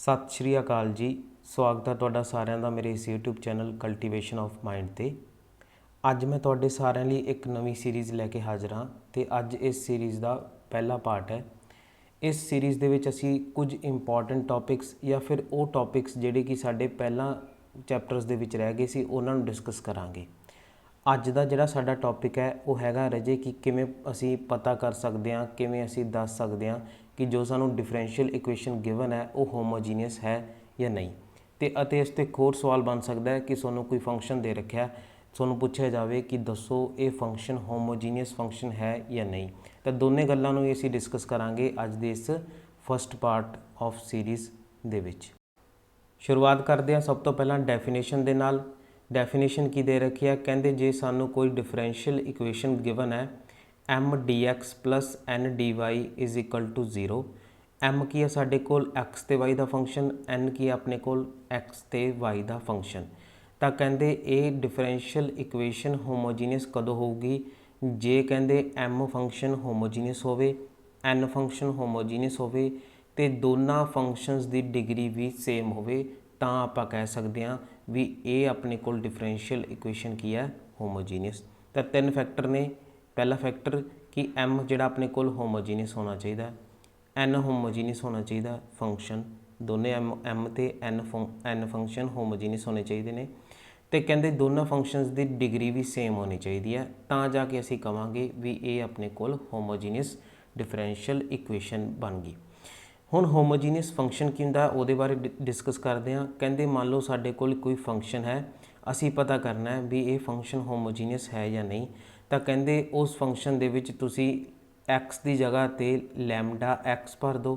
सत श्री अकाल जी। स्वागत है तुहाडा सारिਆਂ ਦਾ ਮੇਰੇ इस YouTube channel cultivation of mind ते। ਅੱਜ मैं तुहाडे सारिਆਂ ਲਈ एक नवी सीरीज़ लैके हाज़र हाँ ते ਅੱਜ इस सीरीज़ ਦਾ पहला पार्ट है। इस सीरीज़ ਦੇ ਵਿੱਚ ਅਸੀਂ ਕੁਝ ਇੰਪੋਰਟੈਂਟ ਟੌਪਿਕਸ ਜਾਂ ਫਿਰ ਉਹ ਟੌਪਿਕਸ ਜਿਹੜੇ ਕਿ ਸਾਡੇ ਪਹਿਲਾਂ ਚੈਪਟਰਸ ਦੇ ਵਿੱਚ ਰਹਿ ਗਏ ਸੀ ਉਹਨਾਂ ਨੂੰ ਡਿਸਕਸ ਕਰਾਂਗੇ। ਅੱਜ ਦਾ ਜਿਹੜਾ ਸਾਡਾ ਟੌਪਿਕ ਹੈ ਉਹ ਹੈਗਾ ਰਜੇ ਕਿ ਕਿਵੇਂ ਅਸੀਂ ਪਤਾ ਕਰ ਸਕਦੇ ਹਾਂ, ਕਿਵੇਂ ਅਸੀਂ ਦੱਸ ਸਕਦੇ ਹਾਂ कि जो सानू डिफरेंशियल इक्वेशन गिवन है वो होमोजीनियस है या नहीं। तो अते इस ते एक होर सवाल बन सकता है कि सानू कोई फंक्शन दे रखा है, सानू पूछा जाए कि दसो ये फंक्शन होमोजीनियस फंक्शन है या नहीं। तो दोनों गल्लां नूं असीं डिस्कस करांगे अज दे इस फस्ट पार्ट ऑफ सीरीज़ दे विच। शुरुआत करते हैं सब तो पहला डेफिनेशन दे नाल। डेफिनेशन की दे रखी है, कहंदे जे सानू कोई डिफरेंशियल इक्वेशन गिवन है M d x plus N d Y is equal to 0। M की है साढ़े कोल एक्स ते वाई का फंक्शन, एन की है अपने कोल एक्स ते वाई का फंक्शन। तो कहते ये डिफरेंशियल इक्वेशन होमोजीनियस कदों होगी जे कहते एम फंक्शन होमोजीनियस होवे, एन फंक्शन होमोजीनियस होवे ते दोनों फंक्शनस की डिग्री भी सेम होवे, तां आपां कह सकते हैं भी ये अपने कोल डिफरेंशियल इक्वेशन की है होमोजीनियस। तो तीन फैक्टर ने। पहला फैक्टर कि एम जोड़ा अपने कोल होमोजीनियस होना चाहिए, एन होमोजीनियस होना चाहिए फंक्शन, दोनों एम ते एन फंक्शन होमोजीनियस होने चाहिए ने। तो कहते दोनों फंक्शनस की डिग्री भी सेम होनी चाहिए है, तां जाके असीं कहांगे भी ये अपने कोल होमोजीनियस डिफरेंशियल इक्वेशन बन गई। हुण होमोजीनियस फंक्शन की हुंदा उहदे बारे डिस्कस करते हैं। कहते मान लो साडे कोल कोई फंक्शन है, असीं पता करना है भी ये फंक्शन होमोजीनियस है या नहीं। तो कहते उस फंक्शन दे विच तुसीं एक्स की जगह ते लैमडा एक्स भर दो,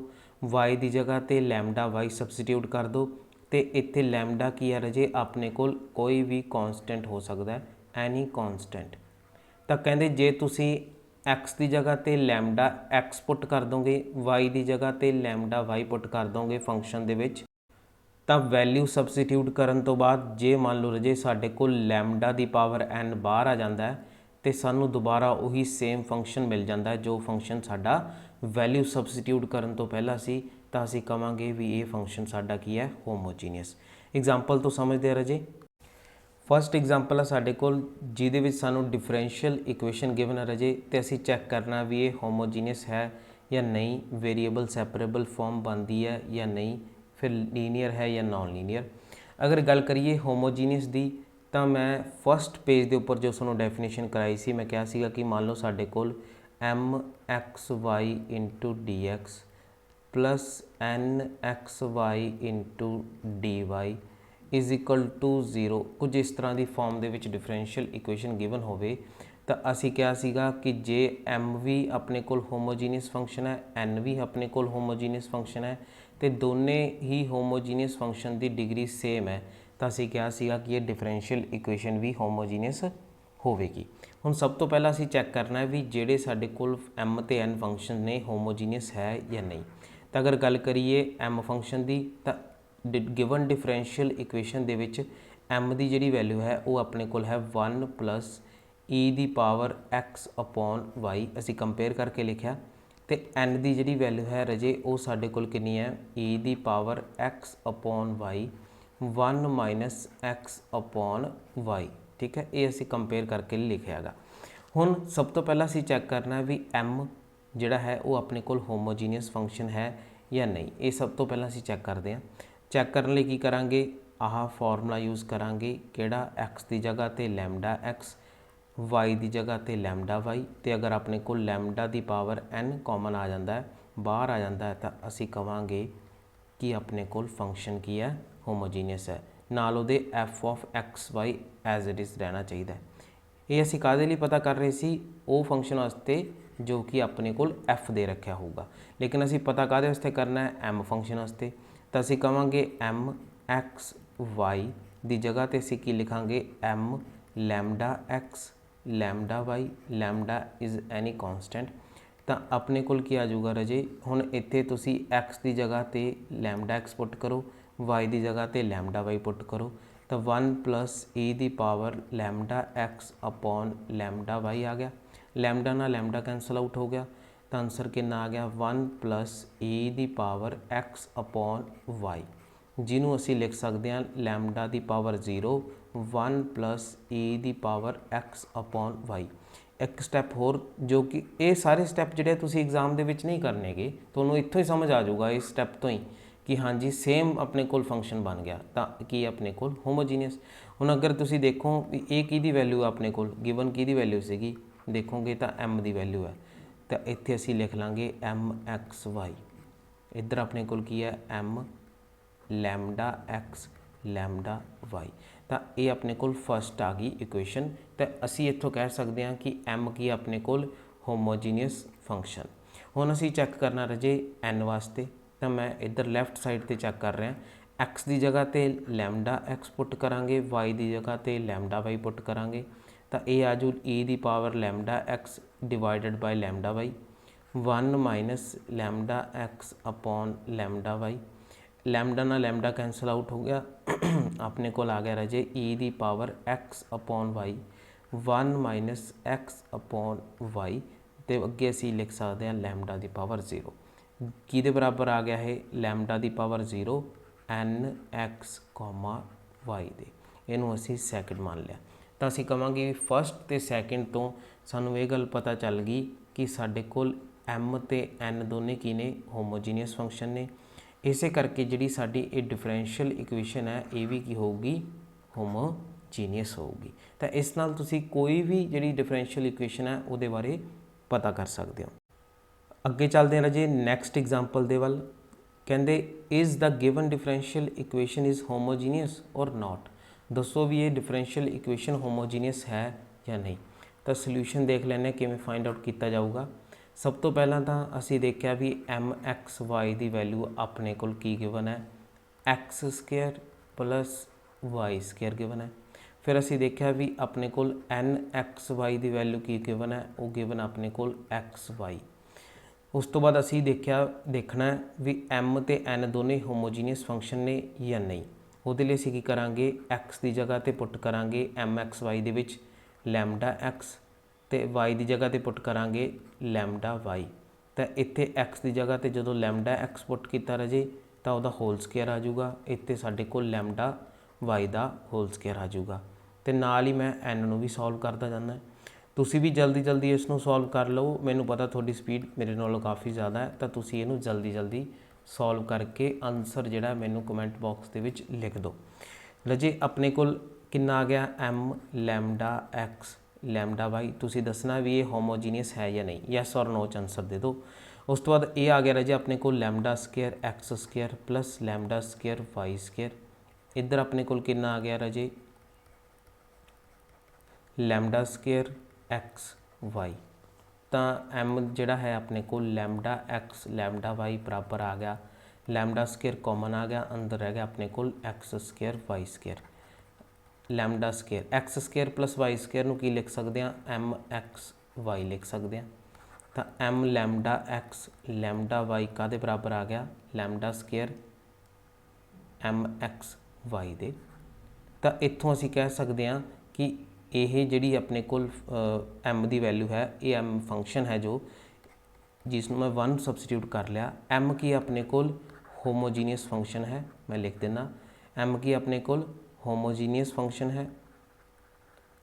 वाई की जगह ते लैमडा वाई सबसटीट्यूट कर दो। तो इत्थे लैमडा की है रजे अपने कोल कोई भी कॉन्सटेंट हो सकता है, एनी कॉन्सटेंट। तो कहते जे तुसीं एक्स की जगह ते लैमडा एक्स पुट कर दोगे, वाई की जगह ते लैमडा वाई पुट कर दोगे फंक्शन दे विच, तो वैल्यू सबसटीट्यूट करन तो बाद जे मान लो रजे साडे कोल लैमडा की पावर एन बाहर आ जाता है तो सानू दोबारा उही सेम फंक्शन मिल जाता है जो फंक्शन साडा वैल्यू सबसटीट्यूट करन तो पहला सी। तो असीं कहांगे भी ये फंक्शन साडा की है होमोजीनियस। एग्जाम्पल तो समझते रजे। फस्ट एग्जाम्पल है साडे कोल जिहदे विच सानू डिफरेंशियल इक्वेशन गिवन है रजे, तो असीं चैक करना भी ये होमोजीनियस है या नहीं, वेरीएबल सैपरेबल फॉर्म बनती है या नहीं, फिर लीनियर है या नॉन लीनियर। अगर गल करिए होमोजीनियस की तो मैं फस्ट पेज के उपर जो सूँ डेफिनेशन कराई सी, मैं कहा सीगा कि मान लो साडे कोल M X Y into D x plus N X Y into D Y is equal to 0 कुछ इस तरह की फॉर्म के डिफरेंशियल इक्वेशन गिवन होवे। तो असी कहा सीगा कि जे एम भी अपने कोल होमोजीनियस फंक्शन है, एन भी अपने कोल होमोजीनियस फंक्शन है, तो दोनों ही होमोजीनियस फंक्शन की डिग्री सेम है, तो असी कहा सीगा कि ये डिफरेंशियल इक्वेशन भी होमोजीनियस होवेगी। हुण सब तो पहला असी चैक करना है भी जेडे साडे कोल एम ते एन फंक्शन ने होमोजीनियस है या नहीं। तो अगर गल करिए एम फंक्शन की, तो गिवन डिफरेंशियल इक्वेशन दे विच एम की जिहड़ी वैल्यू है वो अपने कोल है 1 प्लस ई दी पावर एक्स अपॉन वाई, असी कंपेयर करके लिखा। तो एन की जिहड़ी वैल्यू है रजे वो साडे कोल कितनी है, ई दी power x upon Y 1 minus X upon Y. ठीक है, ये असी कंपेयर करके लिखा है। हुण सब तो पहला असी चैक करना है भी एम जिहड़ा है वो अपने कोल होमोजीनियस फंक्शन है या नहीं। ये सब तो पहला असी चैक करते हैं। चैक करने लई की करांगे, आह फॉर्मूला यूज़ करांगे किहड़ा, एक्स की जगह ते लैमडा एक्स, वाई की जगह ते लैमडा वाई। तो अगर अपने कोल लैमडा की पावर एन कॉमन आ जाता है, बाहर आ जाता है, तो असी कहांगे कि अपने कोल फंक्शन की है होमोजीनियस है, नाल उहदे f of x y as it is रहना चाहिए। ये असीं काहदे लई पता कर रहे सी, वो फंक्शन वास्ते जो कि अपने कोल एफ दे रखा होगा, लेकिन असीं पता काहदे वास्ते करना है, एम फंक्शन वास्ते। तो असीं कहांगे एम एक्स वाई की जगह ते असीं की लिखांगे M lambda X lambda Y, lambda is any constant. तो अपने कोल की आ जाऊगा रजे, हुण इत्थे तुसीं एक्स की जगह ते लैमडा एक्स पुट करो, वाई की जगह ते लैमडा वाई पुट करो। तो 1 प्लस ई दी power lambda X upon lambda Y आ गया, लैमडा ना लैमडा कैंसल आउट हो गया। ਤਾਂ ਆਨਸਰ ਕਿੰਨਾ ਆ ਗਿਆ 1 + e ਦੀ ਪਾਵਰ x ਅਪੋਨ y, ਜਿਹਨੂੰ ਅਸੀਂ ਲਿਖ ਸਕਦੇ ਹਾਂ ਲੈਮਡਾ ਦੀ ਪਾਵਰ 0 1 + e ਦੀ ਪਾਵਰ x ਅਪੋਨ y। ਇੱਕ ਸਟੈਪ ਹੋਰ, ਜੋ ਕਿ ਇਹ ਸਾਰੇ ਸਟੈਪ ਜਿਹੜੇ ਤੁਸੀਂ ਐਗਜ਼ਾਮ ਦੇ ਵਿੱਚ ਨਹੀਂ ਕਰਨੇਗੇ, ਤੁਹਾਨੂੰ ਇੱਥੋਂ ਹੀ ਸਮਝ ਆ ਜਾਊਗਾ ਇਸ ਸਟੈਪ ਤੋਂ ਹੀ ਕਿ ਹਾਂਜੀ ਸੇਮ ਆਪਣੇ ਕੋਲ ਫੰਕਸ਼ਨ ਬਣ ਗਿਆ। ਤਾਂ ਕੀ ਆਪਣੇ ਕੋਲ ਹੋਮੋਜੀਨੀਅਸ। ਹੁਣ ਅਗਰ ਤੁਸੀਂ ਦੇਖੋ ਵੀ ਇਹ ਕਿਹਦੀ ਵੈਲਿਊ ਆਪਣੇ ਕੋਲ ਗਿਵਨ, ਕਿਹਦੀ ਵੈਲਿਊ ਸੀਗੀ, ਦੇਖੋਗੇ ਤਾਂ m ਦੀ ਵੈਲਿਊ ਹੈ। ਤਾਂ ਇੱਥੇ ਅਸੀਂ ਲਿਖ ਲਾਂਗੇ mxy। ਇੱਧਰ ਆਪਣੇ ਕੋਲ ਕੀ ਹੈ m lambda x lambda y। ਤਾਂ ਇਹ ਆਪਣੇ ਕੋਲ ਫਸਟ ਆ ਗਈ ਇਕੁਏਸ਼ਨ। ਤਾਂ ਅਸੀਂ ਇੱਥੋਂ ਕਹਿ ਸਕਦੇ ਹਾਂ ਕਿ m ਕੀ ਆਪਣੇ ਕੋਲ ਹੋਮੋਜੀਨੀਅਸ ਫੰਕਸ਼ਨ। ਹੁਣ ਅਸੀਂ ਚੈੱਕ ਕਰਨਾ ਰਾਜੇ n ਵਾਸਤੇ, ਤਾਂ ਮੈਂ ਇੱਧਰ ਲੈਫਟ ਸਾਈਡ 'ਤੇ ਚੈੱਕ ਕਰ ਰਿਹਾ। x ਦੀ ਜਗ੍ਹਾ 'ਤੇ ਲੈਮਡਾ x ਪੁੱਟ ਕਰਾਂਗੇ, y ਦੀ ਜਗ੍ਹਾ 'ਤੇ ਲੈਮਡਾ y ਪੁੱਟ ਕਰਾਂਗੇ। ਤਾਂ ਇਹ ਆ ਜੂ e ਦੀ power lambda x divided by lambda y, 1 - lambda x upon lambda y। Lambda ਨਾਲ ਲੈਮਡਾ ਕੈਂਸਲ ਆਊਟ ਹੋ ਗਿਆ, ਆਪਣੇ ਕੋਲ ਆ ਗਿਆ ਰਾਜੇ e ਦੀ power x upon y, 1 - x upon y। ਅਤੇ ਅੱਗੇ ਅਸੀਂ ਲਿਖ ਸਕਦੇ ਹਾਂ ਲੈਮਡਾ ਦੀ ਪਾਵਰ 0, ਕਿਹਦੇ ਬਰਾਬਰ ਆ ਗਿਆ ਇਹ ਲੈਮਡਾ ਦੀ ਪਾਵਰ 0 nx, y ਦੇ। ਇਹਨੂੰ ਅਸੀਂ ਸੈਕਿੰਡ ਮੰਨ ਲਿਆ। ਤਾਂ ਅਸੀਂ ਕਹਾਂਗੇ ਫਸਟ ਅਤੇ ਸੈਕਿੰਡ ਤੋਂ ਸਾਨੂੰ ਇਹ ਗੱਲ ਪਤਾ ਚੱਲ ਗਈ ਕਿ ਸਾਡੇ ਕੋਲ m ਅਤੇ n ਦੋਨੇ ਕੀ ਨੇ ਹੋਮੋਜੀਨੀਅਸ ਫੰਕਸ਼ਨ ਨੇ। ਇਸੇ ਕਰਕੇ ਜਿਹੜੀ ਸਾਡੀ ਇਹ ਡਿਫਰੈਂਸ਼ੀਅਲ ਇਕੁਏਸ਼ਨ ਹੈ ਇਹ ਵੀ ਕੀ ਹੋਊਗੀ ਹੋਮੋਜੀਨੀਅਸ ਹੋਊਗੀ। ਤਾਂ ਇਸ ਨਾਲ ਤੁਸੀਂ ਕੋਈ ਵੀ ਜਿਹੜੀ ਡਿਫਰੈਂਸ਼ੀਅਲ ਇਕੁਏਸ਼ਨ ਹੈ ਉਹਦੇ ਬਾਰੇ ਪਤਾ ਕਰ ਸਕਦੇ ਹੋ। ਅੱਗੇ ਚੱਲਦੇ ਹਾਂ ਰਾਜੇ ਨੈਕਸਟ ਐਗਜ਼ਾਮਪਲ ਦੇ ਵੱਲ। ਕਹਿੰਦੇ is the given differential equation is homogeneous or not. ਦੱਸੋ ਵੀ ਇਹ ਡਿਫਰੈਂਸ਼ੀਅਲ ਇਕੁਏਸ਼ਨ ਹੋਮੋਜੀਨੀਅਸ ਹੈ ਜਾਂ ਨਹੀਂ। ਤਾਂ ਸੋਲਿਊਸ਼ਨ ਦੇਖ ਲੈਂਦੇ ਕਿਵੇਂ ਫਾਈਂਡ ਆਊਟ ਕੀਤਾ ਜਾਊਗਾ। ਸਭ ਤੋਂ ਪਹਿਲਾਂ ਤਾਂ ਅਸੀਂ ਦੇਖਿਆ ਵੀ mxy ਦੀ ਵੈਲਿਊ ਆਪਣੇ ਕੋਲ ਕੀ ਗਿਵਨ ਹੈ x² + y² ਗਿਵਨ ਹੈ। ਫਿਰ ਅਸੀਂ ਦੇਖਿਆ ਵੀ ਆਪਣੇ ਕੋਲ nxy ਦੀ ਵੈਲਿਊ ਕੀ ਗਿਵਨ ਹੈ, ਉਹ ਗਿਵਨ ਆਪਣੇ ਕੋਲ xy। ਉਸ ਤੋਂ ਬਾਅਦ ਅਸੀਂ ਦੇਖਣਾ ਵੀ m ਅਤੇ n ਦੋਨੇ ਹੋਮੋਜੀਨੀਅਸ ਫੰਕਸ਼ਨ ਨੇ ਜਾਂ ਨਹੀਂ। ਉਹਦੇ ਲਈ ਅਸੀਂ ਕੀ ਕਰਾਂਗੇ x ਦੀ ਜਗ੍ਹਾ 'ਤੇ ਪੁੱਟ ਕਰਾਂਗੇ mxy ਦੇ ਵਿੱਚ ਲੈਮਡਾ x, ਅਤੇ y ਦੀ ਜਗ੍ਹਾ 'ਤੇ ਪੁੱਟ ਕਰਾਂਗੇ ਲੈਮਡਾ y। ਤਾਂ ਇੱਥੇ x ਦੀ ਜਗ੍ਹਾ 'ਤੇ ਜਦੋਂ ਲੈਮਡਾ x ਪੁੱਟ ਕੀਤਾ ਰਾਜੇ ਤਾਂ ਉਹਦਾ ਹੋਲ ਸਕੁਏਅਰ ਆ ਜਾਊਗਾ। ਇੱਥੇ ਸਾਡੇ ਕੋਲ ਲੈਮਡਾ y ਦਾ ਹੋਲ ਸਕੁਏਅਰ ਆ ਜਾਊਗਾ। ਅਤੇ ਨਾਲ ਹੀ ਮੈਂ n ਨੂੰ ਵੀ ਸੋਲਵ ਕਰਦਾ ਜਾਂਦਾ। ਤੁਸੀਂ ਵੀ ਜਲਦੀ ਇਸ ਨੂੰ ਸੋਲਵ ਕਰ ਲਓ। ਮੈਨੂੰ ਪਤਾ ਤੁਹਾਡੀ ਸਪੀਡ ਮੇਰੇ ਨਾਲੋਂ ਕਾਫੀ ਜ਼ਿਆਦਾ ਹੈ, ਤਾਂ ਤੁਸੀਂ ਇਹਨੂੰ ਜਲਦੀ ਸੋਲਵ ਕਰਕੇ ਆਨਸਰ ਜਿਹੜਾ ਮੈਨੂੰ ਕਮੈਂਟ ਬਾਕਸ ਦੇ ਵਿੱਚ ਲਿਖ ਦਿਓ। ਰਾਜੇ ਆਪਣੇ ਕੋਲ ਕਿੰਨਾ ਆ ਗਿਆ m lambda x lambda y। ਤੁਸੀਂ ਦੱਸਣਾ ਵੀ ਇਹ ਹੋਮੋਜੀਨੀਅਸ ਹੈ ਜਾਂ ਨਹੀਂ, ਯੈਸ ਔਰ ਨੋ 'ਚ ਆਨਸਰ ਦੇ ਦਿਓ। ਉਸ ਤੋਂ ਬਾਅਦ ਇਹ ਆ ਗਿਆ ਰਾਜੇ ਆਪਣੇ ਕੋਲ lambda square x² + lambda square y²। ਇੱਧਰ ਆਪਣੇ ਕੋਲ ਕਿੰਨਾ ਆ ਗਿਆ ਰਾਜੇ ਲੈਮਡਾ ਸਕੁਏਅਰ xy। ਤਾਂ m ਜਿਹੜਾ ਹੈ ਆਪਣੇ ਕੋਲ ਲੈਮਡਾ x ਲੈਮਡਾ y ਬਰਾਬਰ ਆ ਗਿਆ, ਲੈਮਡਾ ਸਕੁਏਅਰ ਕਾਮਨ ਆ ਗਿਆ, ਅੰਦਰ ਰਹਿ ਗਿਆ ਆਪਣੇ ਕੋਲ x² y²। Lambda square x² + y² ਨੂੰ ਕੀ ਲਿਖ ਸਕਦੇ ਹਾਂ mxy ਲਿਖ ਸਕਦੇ ਹਾਂ। ਤਾਂ m lambda x lambda y ਕਾਹਦੇ ਬਰਾਬਰ ਆ ਗਿਆ ਲੈਮਡਾ ਸਕੁਏਅਰ mxy ਦੇ। ਤਾਂ ਇੱਥੋਂ ਅਸੀਂ ਕਹਿ ਸਕਦੇ ਹਾਂ ਕਿ ਇਹ ਜਿਹੜੀ ਆਪਣੇ ਕੋਲ m ਦੀ ਵੈਲਿਊ ਹੈ ਇਹ m ਫੰਕਸ਼ਨ ਹੈ ਜੋ ਜਿਸ ਨੂੰ ਮੈਂ 1 ਸਬਸਟੀਟਿਊਟ ਕਰ ਲਿਆ। m ਕੀ ਆਪਣੇ ਕੋਲ ਹੋਮੋਜੀਨੀਅਸ ਫੰਕਸ਼ਨ ਹੈ, ਮੈਂ ਲਿਖ ਦਿੰਦਾ m ਕੀ ਆਪਣੇ ਕੋਲ ਹੋਮੋਜੀਨੀਅਸ ਫੰਕਸ਼ਨ ਹੈ,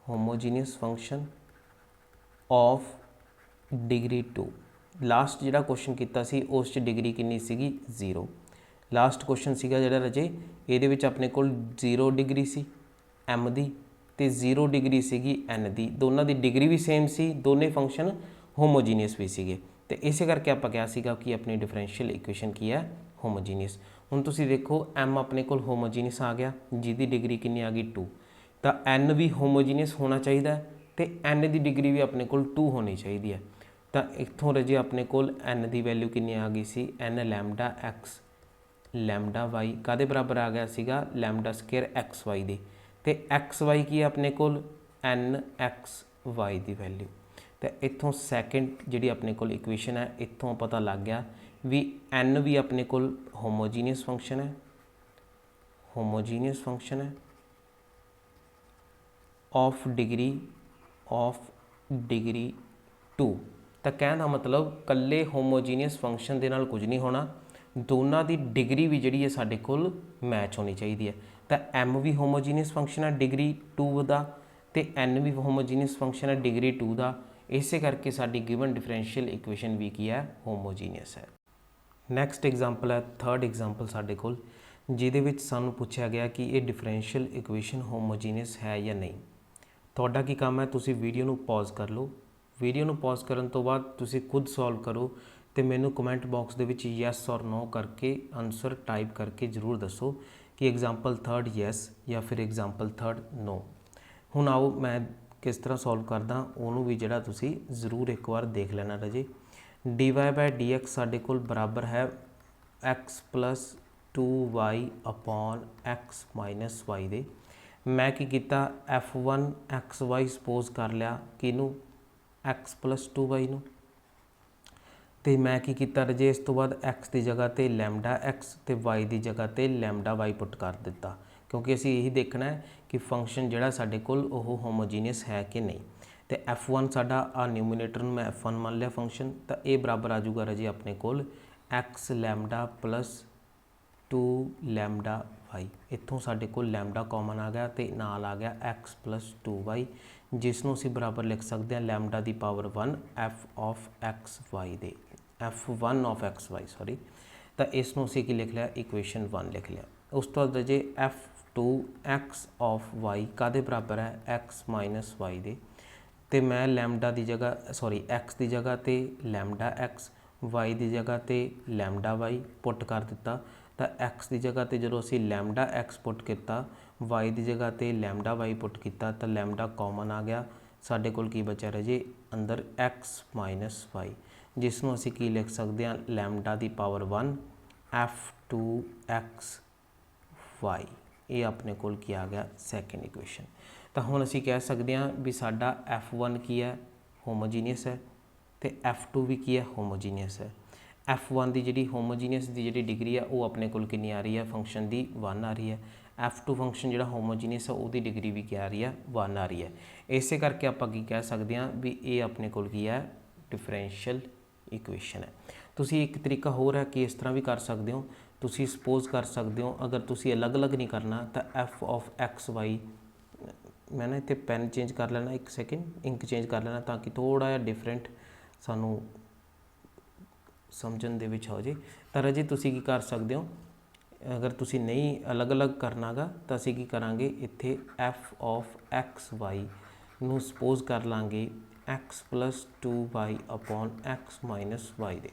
ਹੋਮੋਜੀਨੀਅਸ ਫੰਕਸ਼ਨ ਆਫ ਡਿਗਰੀ 2। ਲਾਸਟ ਜਿਹੜਾ ਕੁਐਸਚਨ ਕੀਤਾ ਸੀ ਉਸ 'ਚ ਡਿਗਰੀ ਕਿੰਨੀ ਸੀਗੀ 0। ਲਾਸਟ ਕੁਐਸਚਨ ਸੀਗਾ ਜਿਹੜਾ ਰਾਜੇ ਇਹਦੇ ਵਿੱਚ ਆਪਣੇ ਕੋਲ 0 ਡਿਗਰੀ ਸੀ m ਦੀ ਅਤੇ 0 ਡਿਗਰੀ ਸੀਗੀ n ਦੀ। ਦੋਨਾਂ ਦੀ ਡਿਗਰੀ ਵੀ ਸੇਮ ਸੀ, ਦੋਨੇ ਫੰਕਸ਼ਨ ਹੋਮੋਜੀਨੀਅਸ ਵੀ ਸੀਗੇ। ਅਤੇ ਇਸੇ ਕਰਕੇ ਆਪਾਂ ਕਿਹਾ ਸੀਗਾ ਕਿ ਆਪਣੀ ਡਿਫਰੈਂਸ਼ੀਅਲ ਇਕੁਏਸ਼ਨ ਕੀ ਹੈ ਹੋਮੋਜੀਨੀਅਸ। ਹੁਣ ਤੁਸੀਂ ਦੇਖੋ m ਆਪਣੇ ਕੋਲ ਹੋਮੋਜੀਨੀਅਸ ਆ ਗਿਆ ਜਿਹਦੀ ਡਿਗਰੀ ਕਿੰਨੀ ਆ ਗਈ 2। ਤਾਂ n ਵੀ ਹੋਮੋਜੀਨੀਅਸ ਹੋਣਾ ਚਾਹੀਦਾ ਅਤੇ n ਦੀ ਡਿਗਰੀ ਵੀ ਆਪਣੇ ਕੋਲ 2 ਹੋਣੀ ਚਾਹੀਦੀ ਹੈ। ਤਾਂ ਇੱਥੋਂ ਰਾਜੇ ਆਪਣੇ ਕੋਲ n ਦੀ ਵੈਲਿਊ ਕਿੰਨੀ ਆ ਗਈ ਸੀ n lambda x lambda y ਕਾਹਦੇ ਬਰਾਬਰ ਆ ਗਿਆ ਸੀਗਾ ਲੈਮਡਾ ਸਕੁਏਅਰ xy ਦੇ। ਅਤੇ xy ਕੀ ਹੈ ਆਪਣੇ ਕੋਲ nxy ਦੀ ਵੈਲਿਊ। ਤਾਂ ਇੱਥੋਂ ਸੈਕਿੰਡ ਜਿਹੜੀ ਆਪਣੇ ਕੋਲ ਇਕੁਏਸ਼ਨ ਹੈ ਇੱਥੋਂ ਪਤਾ ਲੱਗ ਗਿਆ ਵੀ n ਵੀ ਆਪਣੇ ਕੋਲ ਹੋਮੋਜੀਨੀਅਸ ਫੰਕਸ਼ਨ ਹੈ, ਹੋਮੋਜੀਨੀਅਸ ਫੰਕਸ਼ਨ ਹੈ ਆਫ ਡਿਗਰੀ 2। ਤਾਂ ਕਹਿਣ ਦਾ ਮਤਲਬ ਕੱਲੇ ਹੋਮੋਜੀਨੀਅਸ ਫੰਕਸ਼ਨ ਦੇ ਨਾਲ ਕੁਝ ਨਹੀਂ ਹੋਣਾ, ਦੋਨਾਂ ਦੀ ਡਿਗਰੀ ਵੀ ਜਿਹੜੀ ਹੈ ਸਾਡੇ ਕੋਲ ਮੈਚ ਹੋਣੀ ਚਾਹੀਦੀ ਹੈ। ਤਾਂ m ਵੀ ਹੋਮੋਜੀਨੀਅਸ ਫੰਕਸ਼ਨ ਹੈ ਡਿਗਰੀ 2 ਦਾ, ਤੇ n ਵੀ ਹੋਮੋਜੀਨੀਅਸ ਫੰਕਸ਼ਨ ਹੈ ਡਿਗਰੀ 2 ਦਾ। ਇਸੇ ਕਰਕੇ ਸਾਡੀ ਗਿਵਨ ਡਿਫਰੈਂਸ਼ੀਅਲ ਇਕੁਏਸ਼ਨ ਵੀ ਕੀ ਹੈ, ਹੋਮੋਜੀਨੀਅਸ ਹੈ। ਨੈਕਸਟ ਐਗਜ਼ਾਮਪਲ ਹੈ ਥਰਡ ਐਗਜ਼ਾਮਪਲ ਸਾਡੇ ਕੋਲ, ਜਿਹਦੇ ਵਿੱਚ ਸਾਨੂੰ ਪੁੱਛਿਆ ਗਿਆ ਕਿ ਇਹ ਡਿਫਰੈਂਸ਼ੀਅਲ ਇਕੁਏਸ਼ਨ ਹੋਮੋਜੀਨੀਅਸ ਹੈ ਜਾਂ ਨਹੀਂ। ਤੁਹਾਡਾ ਕੀ ਕੰਮ ਹੈ, ਤੁਸੀਂ ਵੀਡੀਓ ਨੂੰ ਪੌਜ਼ ਕਰ ਲਓ। ਵੀਡੀਓ ਨੂੰ ਪੌਜ਼ ਕਰਨ ਤੋਂ ਬਾਅਦ ਤੁਸੀਂ ਖੁਦ ਸੋਲਵ ਕਰੋ ਤੇ ਮੈਨੂੰ ਕਮੈਂਟ ਬਾਕਸ ਦੇ ਵਿੱਚ ਯੈਸ ਔਰ ਨੋ ਕਰਕੇ ਆਨਸਰ ਟਾਈਪ ਕਰਕੇ ਜ਼ਰੂਰ ਦੱਸੋ ਕਿ ਐਗਜ਼ਾਮਪਲ ਥਰਡ ਯੈਸ ਜਾਂ ਫਿਰ ਐਗਜ਼ਾਮਪਲ ਥਰਡ ਨੋ। ਹੁਣ ਆਓ ਮੈਂ ਕਿਸ ਤਰ੍ਹਾਂ ਸੋਲਵ ਕਰਦਾ ਉਹਨੂੰ ਵੀ ਜਿਹੜਾ ਤੁਸੀਂ ਜ਼ਰੂਰ ਇੱਕ ਵਾਰ ਦੇਖ ਲੈਣਾ ਰਾਜੇ। dy ਬਾਈ dx ਸਾਡੇ ਕੋਲ ਬਰਾਬਰ ਹੈ x plus 2y upon x minus y ਦੇ। ਮੈਂ ਕੀ ਕੀਤਾ, f1 xy ਸਪੋਜ਼ ਕਰ ਲਿਆ ਕਿਹਨੂੰ, x ਪਲਸ 2y ਨੂੰ। ਤੇ ਮੈਂ ਕੀ ਕੀਤਾ ਰਾਜੇ, ਇਸ ਤੋਂ ਬਾਅਦ x ਦੀ ਜਗ੍ਹਾ ਤੇ ਲੈਮਡਾ x ਤੇ y ਦੀ ਜਗ੍ਹਾ ਤੇ ਲੈਮਡਾ y ਪੁੱਟ ਕਰ ਦਿੱਤਾ, ਕਿਉਂਕਿ ਅਸੀਂ ਇਹੀ ਦੇਖਣਾ ਹੈ ਕਿ ਫੰਕਸ਼ਨ ਜਿਹੜਾ ਸਾਡੇ ਕੋਲ ਉਹ ਹੋਮੋਜੀਨੀਅਸ ਹੈ ਕਿ ਨਹੀਂ। ਤੇ f1 ਸਾਡਾ ਆ ਨਿਊਮੀਨੇਟਰ ਨੂੰ ਮੈਂ f1 ਮੰਨ ਲਿਆ ਫੰਕਸ਼ਨ, ਤਾਂ ਇਹ ਬਰਾਬਰ ਆ ਜਾਊਗਾ ਰਾਜੇ ਆਪਣੇ ਕੋਲ x lambda plus 2 lambda y। ਇੱਥੋਂ ਸਾਡੇ ਕੋਲ ਲੈਮਡਾ ਕਾਮਨ ਆ ਗਿਆ ਤੇ ਨਾਲ ਆ ਗਿਆ x ਪਲਸ 2y, ਜਿਸ ਨੂੰ ਅਸੀਂ ਬਰਾਬਰ ਲਿਖ ਸਕਦੇ ਹਾਂ lambda the power 1 f of x y ਦੇ, f1 of x y sorry. ਤਾਂ ਇਸ ਨੂੰ ਅਸੀਂ ਕੀ ਲਿਖ ਲਿਆ, ਇਕੁਏਸ਼ਨ 1 ਲਿਖ ਲਿਆ। ਉਸ ਤੋਂ ਬਾਅਦ ਰਾਜੇ f2 x ਆਫ y ਕਾਹਦੇ ਬਰਾਬਰ ਹੈ, x ਮਾਈਨਸ y ਦੇ। ਤੇ ਮੈਂ ਲੈਮਡਾ ਦੀ ਜਗ੍ਹਾ ਸੌਰੀ x ਦੀ ਜਗ੍ਹਾ ਤੇ ਲੈਮਡਾ x, y ਦੀ ਜਗ੍ਹਾ ਤੇ ਲੈਮਡਾ y ਪੁੱਟ ਕਰ ਦਿੱਤਾ। ਤਾਂ x ਦੀ ਜਗ੍ਹਾ ਤੇ ਜਦੋਂ ਅਸੀਂ ਲੈਮਡਾ x ਪੁੱਟ ਕੀਤਾ, y ਦੀ ਜਗ੍ਹਾ ਤੇ ਲੈਮਡਾ y ਪੁੱਟ ਕੀਤਾ, ਤਾਂ ਲੈਮਡਾ ਕਾਮਨ ਆ ਗਿਆ। ਸਾਡੇ ਕੋਲ ਕੀ ਬਚਿਆ ਰਾਜੇ ਅੰਦਰ x ਮਾਈਨਸ y, ਜਿਸ ਨੂੰ ਅਸੀਂ ਕੀ ਲਿਖ ਸਕਦੇ ਹਾਂ, ਲੈਮਡਾ ਦੀ ਪਾਵਰ 1 f2 x y। ਇਹ ਆਪਣੇ ਕੋਲ ਕੀ ਆ ਗਿਆ, ਸੈਕਿੰਡ ਇਕੁਏਸ਼ਨ। ਤਾਂ ਹੁਣ ਅਸੀਂ ਕਹਿ ਸਕਦੇ ਹਾਂ ਵੀ ਸਾਡਾ f1 ਕੀ ਹੈ, ਹੋਮੋਜੀਨੀਅਸ ਹੈ, ਤੇ f2 ਵੀ ਕੀ ਹੈ, ਹੋਮੋਜੀਨੀਅਸ ਹੈ। f1 ਦੀ ਜਿਹੜੀ ਹੋਮੋਜੀਨੀਅਸ ਦੀ ਜਿਹੜੀ ਡਿਗਰੀ ਹੈ ਉਹ ਆਪਣੇ ਕੋਲ ਕਿੰਨੀ ਆ ਰਹੀ ਹੈ, ਫੰਕਸ਼ਨ ਦੀ 1 ਆ ਰਹੀ ਹੈ। f2 ਫੰਕਸ਼ਨ ਜਿਹੜਾ ਹੋਮੋਜੀਨੀਅਸ ਹੈ ਉਹਦੀ ਡਿਗਰੀ ਵੀ ਕੀ ਆ ਰਹੀ ਹੈ, 1 ਆ ਰਹੀ ਹੈ। ਇਸੇ ਕਰਕੇ ਆਪਾਂ ਕੀ ਕਹਿ ਸਕਦੇ ਹਾਂ ਵੀ ਇਹ ਆਪਣੇ ਕੋਲ ਕੀ ਹੈ, ਡਿਫਰੈਂਸ਼ੀਅਲ ਇਕੁਏਸ਼ਨ ਹੈ। ਤੁਸੀਂ ਇੱਕ ਤਰੀਕਾ ਹੋਰ ਹੈ ਕਿ ਇਸ ਤਰ੍ਹਾਂ ਵੀ ਕਰ ਸਕਦੇ ਹੋ, ਤੁਸੀਂ ਸਪੋਜ਼ ਕਰ ਸਕਦੇ ਹੋ ਅਗਰ ਤੁਸੀਂ ਅਲੱਗ-ਅਲੱਗ ਨਹੀਂ ਕਰਨਾ ਤਾਂ f ਆਫ x y, ਮੈਂ ਨਾ ਇੱਥੇ ਪੈਨ ਚੇਂਜ ਕਰ ਲੈਣਾ, ਇੱਕ ਸੈਕਿੰਡ ਇੰਕ ਚੇਂਜ ਕਰ ਲੈਣਾ ਤਾਂ ਕਿ ਥੋੜ੍ਹਾ ਜਿਹਾ ਡਿਫਰੈਂਟ ਸਾਨੂੰ ਸਮਝਣ ਦੇ ਵਿੱਚ ਹੋ ਜੇ। ਤਾਂ ਰਾਜੇ ਤੁਸੀਂ ਕੀ ਕਰ ਸਕਦੇ ਹੋ, ਅਗਰ ਤੁਸੀਂ ਨਹੀਂ ਅਲੱਗ-ਅਲੱਗ ਕਰਨਾ ਗਾ ਤਾਂ ਅਸੀਂ ਕੀ ਕਰਾਂਗੇ, ਇੱਥੇ f ਆਫ x y ਨੂੰ ਸਪੋਜ਼ ਕਰ ਲਾਂਗੇ x plus 2y upon x minus y ਦੇ,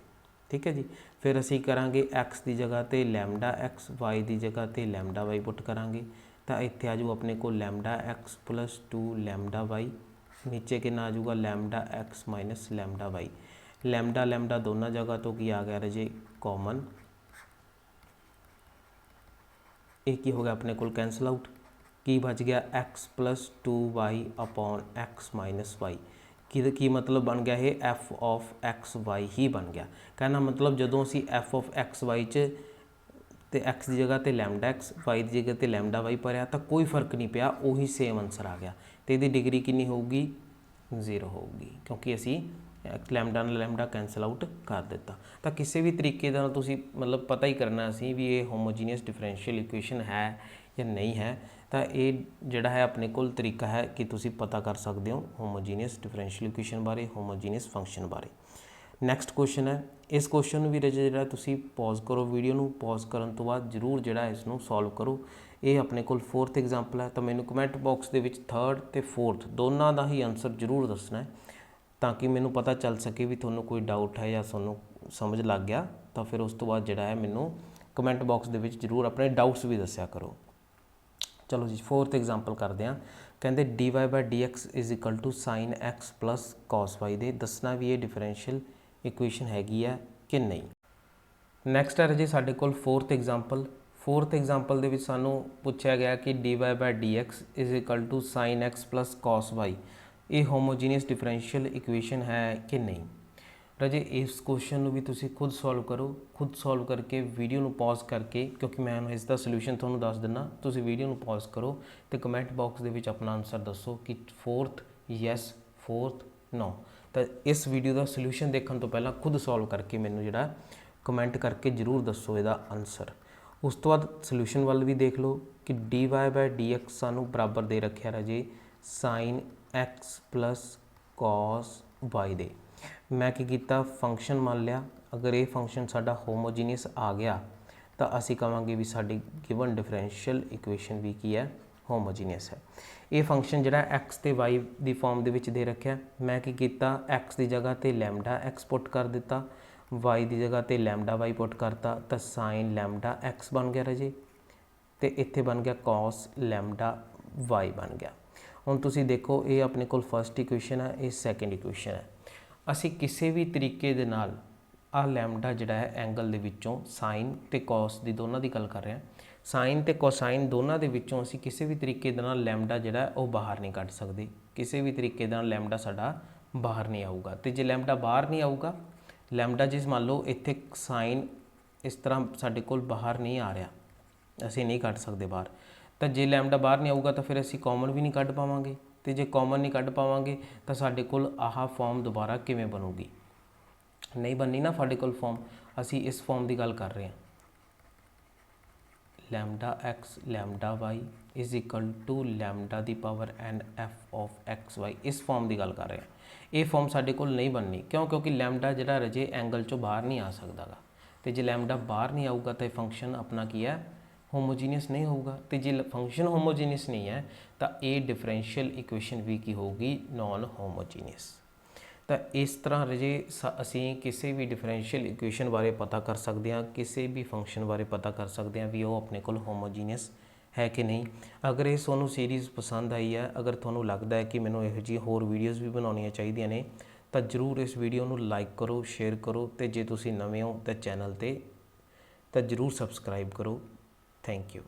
ਠੀਕ ਹੈ ਜੀ। ਫਿਰ ਅਸੀਂ ਕਰਾਂਗੇ x ਦੀ ਜਗ੍ਹਾ ਤੇ ਲੈਮਡਾ x, y ਦੀ ਜਗ੍ਹਾ ਤੇ ਲੈਮਡਾ y ਪੁੱਟ ਕਰਾਂਗੇ। ਤਾਂ ਇੱਥੇ ਆ ਜਾਊ ਆਪਣੇ ਕੋਲ lambda x plus 2 lambda y, ਨੀਚੇ ਕਿੰਨਾ ਆ ਜਾਊਗਾ lambda x minus lambda y। Lambda lambda ਦੋਨਾਂ ਜਗ੍ਹਾ ਤੋਂ ਕੀ ਆ ਗਿਆ ਰਾਜੇ, ਕਾਮਨ। ਇਹ ਕੀ ਹੋ ਗਿਆ ਆਪਣੇ ਕੋਲ, ਕੈਂਸਲ ਆਊਟ। ਕੀ ਬਚ ਗਿਆ, x plus 2y upon x minus y। ਕੀ ਮਤਲਬ ਬਣ ਗਿਆ, ਇਹ f ਆਫ x y ਹੀ ਬਣ ਗਿਆ। ਕਹਿਣਾ ਮਤਲਬ ਜਦੋਂ ਅਸੀਂ f ਆਫ x y 'ਚ ਤੇ x ਦੀ ਜਗ੍ਹਾ ਤੇ ਲੈਮਡਾ x, y ਦੀ ਜਗ੍ਹਾ ਤੇ ਲੈਮਡਾ y ਭਰਿਆ ਤਾਂ ਕੋਈ ਫਰਕ ਨਹੀਂ ਪਿਆ, ਉਹੀ ਸੇਮ ਆਨਸਰ ਆ ਗਿਆ। ਤੇ ਇਹਦੀ ਡਿਗਰੀ ਕਿੰਨੀ ਹੋਊਗੀ, 0 ਹੋਊਗੀ, ਕਿਉਂਕਿ ਅਸੀਂ ਲੈਮਡਾ ਨਾਲ ਲੈਮਡਾ ਕੈਂਸਲ ਆਊਟ ਕਰ ਦਿੱਤਾ। ਤਾਂ ਕਿਸੇ ਵੀ ਤਰੀਕੇ ਨਾਲ ਤੁਸੀਂ ਮਤਲਬ ਪਤਾ ਹੀ ਕਰਨਾ ਅਸੀਂ ਵੀ ਇਹ ਹੋਮੋਜੀਨੀਅਸ ਡਿਫਰੈਂਸ਼ੀਅਲ ਇਕੁਏਸ਼ਨ ਹੈ ਜਾਂ ਨਹੀਂ ਹੈ। ਤਾਂ ਇਹ ਜਿਹੜਾ ਹੈ ਆਪਣੇ ਕੋਲ ਤਰੀਕਾ ਹੈ ਕਿ ਤੁਸੀਂ ਪਤਾ ਕਰ ਸਕਦੇ ਹੋ ਹੋਮੋਜੀਨੀਅਸ ਡਿਫਰੈਂਸ਼ੀਅਲ ਇਕੁਏਸ਼ਨ ਬਾਰੇ, ਹੋਮੋਜੀਨੀਅਸ ਫੰਕਸ਼ਨ ਬਾਰੇ। ਨੈਕਸਟ ਕੁਐਸਚਨ ਹੈ, ਇਸ ਕੁਐਸਚਨ ਨੂੰ ਵੀ ਜਿਹੜਾ ਤੁਸੀਂ ਪੌਜ਼ ਕਰੋ, ਵੀਡੀਓ ਨੂੰ ਪੌਜ਼ ਕਰਨ ਤੋਂ ਬਾਅਦ ਜ਼ਰੂਰ ਜਿਹੜਾ ਇਸ ਨੂੰ ਸੋਲਵ ਕਰੋ। ਇਹ ਆਪਣੇ ਕੋਲ ਫੋਰਥ ਐਗਜ਼ਾਮਪਲ ਹੈ। ਤਾਂ ਮੈਨੂੰ ਕਮੈਂਟ ਬਾਕਸ ਦੇ ਵਿੱਚ ਥਰਡ ਤੇ ਫੋਰਥ ਦੋਨਾਂ ਦਾ ਹੀ ਆਨਸਰ ਜ਼ਰੂਰ ਦੱਸਣਾ ਹੈ ਤਾਂ ਕਿ ਮੈਨੂੰ ਪਤਾ ਚੱਲ ਸਕੇ ਵੀ ਤੁਹਾਨੂੰ ਕੋਈ ਡਾਊਟ ਹੈ ਜਾਂ ਤੁਹਾਨੂੰ ਸਮਝ ਲੱਗ ਗਿਆ। ਤਾਂ ਫਿਰ ਉਸ ਤੋਂ ਬਾਅਦ ਜਿਹੜਾ ਹੈ ਮੈਨੂੰ ਕਮੈਂਟ ਬਾਕਸ ਦੇ ਵਿੱਚ ਜ਼ਰੂਰ ਆਪਣੇ ਡਾਊਟਸ ਵੀ ਦੱਸਿਆ ਕਰੋ। ਚਲੋ ਜੀ ਫੋਰਥ ਐਗਜ਼ਾਮਪਲ ਕਰਦੇ ਹਾਂ। ਕਹਿੰਦੇ dy by dx is equal to sine x plus cos y ਦੇ। ਦੱਸਣਾ ਵੀ ਇਹ ਡਿਫਰੈਂਸ਼ੀਅਲ ਇਕੁਏਸ਼ਨ ਹੈਗੀ ਹੈ ਕਿ ਨਹੀਂ। ਨੈਕਸਟ ਹੈ ਜੀ ਸਾਡੇ ਕੋਲ ਫੋਰਥ ਐਗਜ਼ਾਮਪਲ। ਫੋਰਥ ਐਗਜ਼ਾਮਪਲ ਦੇ ਵਿੱਚ ਸਾਨੂੰ ਪੁੱਛਿਆ ਗਿਆ ਕਿ dy by dx is equal to sine x plus cos y। ਇਹ ਹੋਮੋਜੀਨੀਅਸ ਡਿਫਰੈਂਸ਼ੀਅਲ ਇਕੁਏਸ਼ਨ ਹੈ ਕਿ ਨਹੀਂ। ਰਾਜੇ ਇਸ ਕੁਐਸਚਨ ਨੂੰ ਵੀ ਤੁਸੀਂ ਖੁਦ ਸੋਲਵ ਕਰੋ, ਖੁਦ ਸੋਲਵ ਕਰਕੇ ਵੀਡੀਓ ਨੂੰ ਪੌਜ਼ ਕਰਕੇ, ਕਿਉਂਕਿ ਮੈਂ ਇਸ ਦਾ ਸੋਲੂਸ਼ਨ ਤੁਹਾਨੂੰ ਦੱਸ ਦਿੰਦਾ, ਤੁਸੀਂ ਵੀਡੀਓ ਨੂੰ ਪੌਜ਼ ਕਰੋ ਤੇ ਕਮੈਂਟ ਬਾਕਸ ਦੇ ਵਿੱਚ ਆਪਣਾ ਆਨਸਰ ਦੱਸੋ ਕਿ ਫੋਰਥ ਯੈਸ, ਫੋਰਥ ਨੋ। ਤਾਂ ਇਸ ਵੀਡੀਓ ਦਾ ਸੋਲੂਸ਼ਨ ਦੇਖਣ ਤੋਂ ਪਹਿਲਾਂ ਖੁਦ ਸੋਲਵ ਕਰਕੇ ਮੈਨੂੰ ਜਿਹੜਾ ਕਮੈਂਟ ਕਰਕੇ ਜ਼ਰੂਰ ਦੱਸੋ ਇਹਦਾ ਆਨਸਰ। ਉਸ ਤੋਂ ਬਾਅਦ ਸੋਲੂਸ਼ਨ ਵੱਲ ਵੀ ਦੇਖ ਲਓ ਕਿ dy/dx ਸਾਨੂੰ ਬਰਾਬਰ ਦੇ ਰੱਖਿਆ ਰਾਜੇ sin x + cos y ਦੇ। ਮੈਂ ਕੀ ਕੀਤਾ, ਫੰਕਸ਼ਨ ਮੰਨ ਲਿਆ। ਅਗਰ ਇਹ ਫੰਕਸ਼ਨ ਸਾਡਾ ਹੋਮੋਜੀਨੀਅਸ ਆ ਗਿਆ ਤਾਂ ਅਸੀਂ ਕਹਾਂਗੇ ਵੀ ਸਾਡੀ ਗਿਵਨ ਡਿਫਰੈਂਸ਼ੀਅਲ ਇਕੁਏਸ਼ਨ ਵੀ ਕੀ ਹੈ, ਹੋਮੋਜੀਨੀਅਸ ਹੈ। ਇਹ ਫੰਕਸ਼ਨ ਜਿਹੜਾ x ਤੇ y ਦੀ ਫਾਰਮ ਦੇ ਵਿੱਚ ਦੇ ਰੱਖਿਆ, ਮੈਂ ਕੀ ਕੀਤਾ, x ਦੀ ਜਗ੍ਹਾ ਤੇ λx ਪੁੱਟ ਕਰ ਦਿੱਤਾ, y ਦੀ ਜਗ੍ਹਾ ਤੇ λy ਪੁੱਟ ਕਰਤਾ, ਤਾਂ sin λx ਬਣ ਗਿਆ ਰਾਜੇ, ਤੇ ਇੱਥੇ ਬਣ ਗਿਆ cos λy ਬਣ ਗਿਆ। ਹੁਣ ਤੁਸੀਂ ਦੇਖੋ ਇਹ ਆਪਣੇ ਕੋਲ ਫਸਟ ਇਕੁਏਸ਼ਨ ਹੈ, ਇਹ ਸੈਕੰਡ ਇਕੁਏਸ਼ਨ ਹੈ। ਅਸੀਂ ਕਿਸੇ ਵੀ ਤਰੀਕੇ ਦੇ ਨਾਲ ਆਹ ਲੈਮਡਾ ਜਿਹੜਾ ਹੈ ਐਂਗਲ ਦੇ ਵਿੱਚੋਂ ਸਾਈਨ ਤੇ ਕੋਸ ਦੀ ਦੋਨਾਂ ਦੀ ਗੱਲ ਕਰ ਰਹੇ ਹਾਂ, ਸਾਈਨ ਤੇ ਕੋਸਾਈਨ ਦੋਨਾਂ ਦੇ ਵਿੱਚੋਂ ਅਸੀਂ ਕਿਸੇ ਵੀ ਤਰੀਕੇ ਦੇ ਨਾਲ ਲੈਮਡਾ ਜਿਹੜਾ ਉਹ ਬਾਹਰ ਨਹੀਂ ਕੱਢ ਸਕਦੇ। ਕਿਸੇ ਵੀ ਤਰੀਕੇ ਦੇ ਨਾਲ ਲੈਮਡਾ ਸਾਡਾ ਬਾਹਰ ਨਹੀਂ ਆਊਗਾ। ਤੇ ਜੇ ਲੈਮਡਾ ਬਾਹਰ ਨਹੀਂ ਆਊਗਾ, ਲੈਮਡਾ ਜਿਸ ਮੰਨ ਲਓ ਇੱਥੇ ਸਾਈਨ ਇਸ ਤਰ੍ਹਾਂ ਸਾਡੇ ਕੋਲ ਬਾਹਰ ਨਹੀਂ ਆ ਰਿਹਾ, ਅਸੀਂ ਨਹੀਂ ਕੱਢ ਸਕਦੇ ਬਾਹਰ, ਤਾਂ ਜੇ ਲੈਮਡਾ ਬਾਹਰ ਨਹੀਂ ਆਊਗਾ ਤਾਂ ਫਿਰ ਅਸੀਂ ਕਾਮਨ ਵੀ ਨਹੀਂ ਕੱਢ ਪਾਵਾਂਗੇ। ਤੇ ਜੇ ਕਾਮਨ ਨਹੀਂ ਕੱਢ ਪਾਵਾਂਗੇ ਤਾਂ ਸਾਡੇ ਕੋਲ ਆਹ ਫਾਰਮ ਦੁਬਾਰਾ ਕਿਵੇਂ ਬਣੂਗੀ, ਨਹੀਂ ਬਣਨੀ ਨਾ ਸਾਡੇ ਕੋਲ ਫਾਰਮ। ਅਸੀਂ ਇਸ ਫਾਰਮ ਦੀ ਗੱਲ ਕਰ ਰਹੇ ਹਾਂ, λx λy = λ⁴ ਇਸ ਫਾਰਮ ਦੀ ਗੱਲ ਕਰ ਰਹੇ ਹਾਂ। ਇਹ ਫਾਰਮ ਸਾਡੇ ਕੋਲ ਨਹੀਂ ਬਣਨੀ, ਕਿਉਂਕਿ ਲੈਮਡਾ ਜਿਹੜਾ ਰਜੇ ਐਂਗਲ ਚੋਂ ਬਾਹਰ ਨਹੀਂ ਆ ਸਕਦਾ ਗਾ। ਤੇ ਜੇ ਲੈਮਡਾ ਬਾਹਰ ਨਹੀਂ ਆਊਗਾ ਤਾਂ ਇਹ ਫੰਕਸ਼ਨ ਆਪਣਾ ਕੀ ਹੈ, ਹੋਮੋਜੀਨੀਅਸ ਨਹੀਂ ਹੋਊਗਾ। ਤੇ ਜੇ ਫੰਕਸ਼ਨ ਹੋਮੋਜੀਨੀਅਸ ਨਹੀਂ ਹੈ ਤਾਂ ਇਹ ਡਿਫਰੈਂਸ਼ੀਅਲ ਇਕੁਏਸ਼ਨ ਵੀ ਕੀ ਹੋਊਗੀ, ਨੋਨ ਹੋਮੋਜੀਨੀਅਸ। ਤਾਂ ਇਸ ਤਰ੍ਹਾਂ ਰਜੇ ਅਸੀਂ ਕਿਸੇ ਵੀ ਡਿਫਰੈਂਸ਼ੀਅਲ ਇਕੁਏਸ਼ਨ ਬਾਰੇ ਪਤਾ ਕਰ ਸਕਦੇ ਹਾਂ, ਕਿਸੇ ਵੀ ਫੰਕਸ਼ਨ ਬਾਰੇ ਪਤਾ ਕਰ ਸਕਦੇ ਹਾਂ ਵੀ ਉਹ ਆਪਣੇ ਕੋਲ ਹੋਮੋਜੀਨੀਅਸ ਹੈ ਕਿ ਨਹੀਂ। ਅਗਰ ਇਹ ਤੁਹਾਨੂੰ ਸੀਰੀਜ਼ ਪਸੰਦ ਆਈ ਹੈ, ਅਗਰ ਤੁਹਾਨੂੰ ਲੱਗਦਾ ਹੈ ਕਿ ਮੈਨੂੰ ਇਹੋ ਜਿਹੀ ਹੋਰ ਵੀਡੀਓਜ਼ ਵੀ ਬਣਾਉਣੀਆਂ ਚਾਹੀਦੀਆਂ ਨੇ, ਤਾਂ ਜ਼ਰੂਰ ਇਸ ਵੀਡੀਓ ਨੂੰ ਲਾਈਕ ਕਰੋ, ਸ਼ੇਅਰ ਕਰੋ, ਤੇ ਜੇ ਤੁਸੀਂ ਨਵੇਂ ਹੋ ਤਾਂ ਚੈਨਲ 'ਤੇ ਤਾਂ ਜ਼ਰੂਰ ਸਬਸਕ੍ਰਾਈਬ ਕਰੋ। Thank you.